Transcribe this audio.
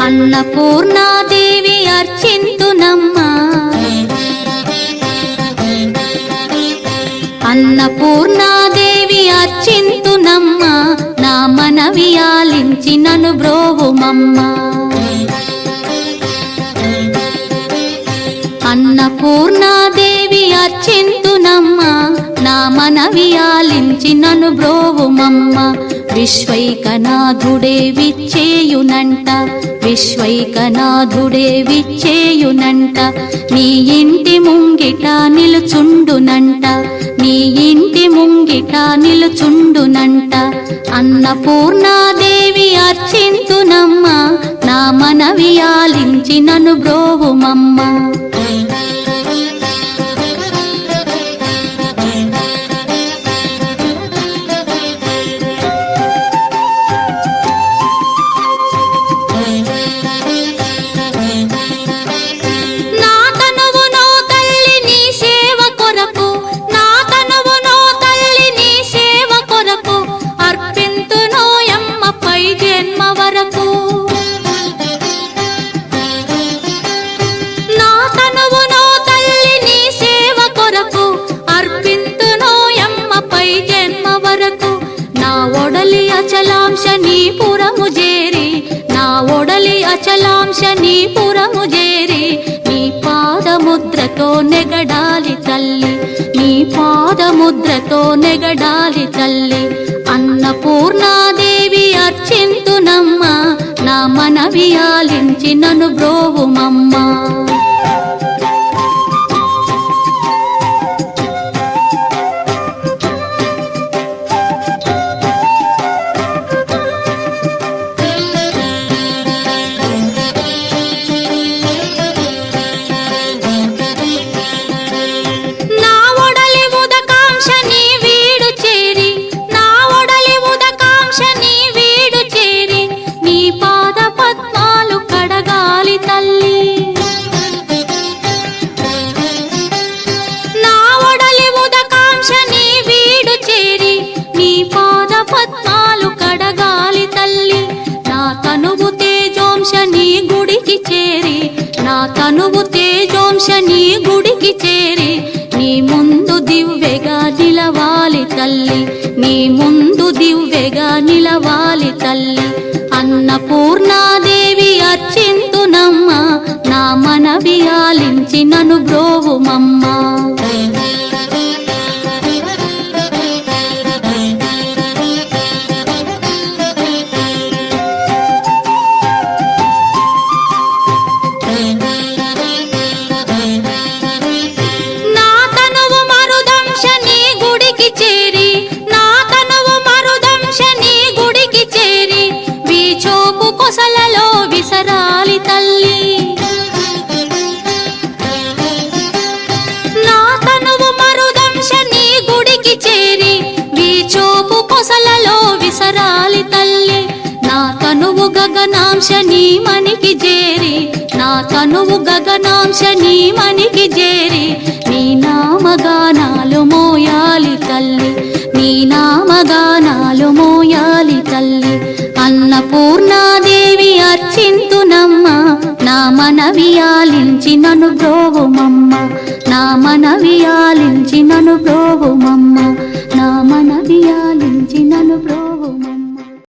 అన్నపూర్ణాదేవి అర్చింతునమ్మా, అన్నపూర్ణాదేవి అర్చింతునమ్మా, నా మనవి ఆలించి నన్ను బ్రోవుమమ్మా. అన్నపూర్ణాదేవి అర్చింతునమ్మా, నా మనవి ఆలించి నన్ను బ్రోవుమమ్మా. విశ్వైకనాథుడే విచ్చేయునంట, విశ్వైకనాథుడే విచ్చేయునంట, నీ ఇంటి ముంగిట నిలుచుండునంట, నీ ఇంటి ముంగిట నిలుచుండునంట. అన్నపూర్ణాదేవి అర్చింతునమ్మా, నా మనవి ఆలించి నన్ను బ్రోవుమమ్మా. అచలాంశ నీ పురము చేరి, నా ఒడలి అచలాంశ నీ పురము చేరి, నీ పాదముద్రతో నెగడాలి తల్లి, నీ పాదముద్రతో నెగడాలి తల్లి. అన్నపూర్ణాదేవి అర్చింతునమ్మా, నా మనవి ఆలించి నన్ను బ్రోవుమమ్మా. నా తనువు తేజోంశ నీ గుడికి చేరి, నీ ముందు దివ్వెగా నిలవాలి తల్లి, నీ ముందు దివ్వెగా నిలవాలి తల్లి. అన్నపూర్ణాదేవి అర్చింతునమ్మా, నా మనవి ఆలించి నన్ను బ్రోవుమమ్మా. కొసలలో విసరాలి తల్లి, నా తనువు మరుదంశ నీ గుడికి చేరి, వీచోపు కొసలలో విసరాలి తల్లి. నా తనువు గగనాంశ నీ మనికి చేరి, నా తనువు గగనాంశ నీ మనికి చేరి, నీ నామగానాలు మోయాలి తల్లి, నీ నామగానాలు మోయాలి తల్లి. అన్నపూర్ణాదేవి అర్చింతునమ్మా, నా మనవి ఆలించి నన్ను బ్రోవుమమ్మా, నా మనవి ఆలించి నన్ను బ్రోవుమమ్మా.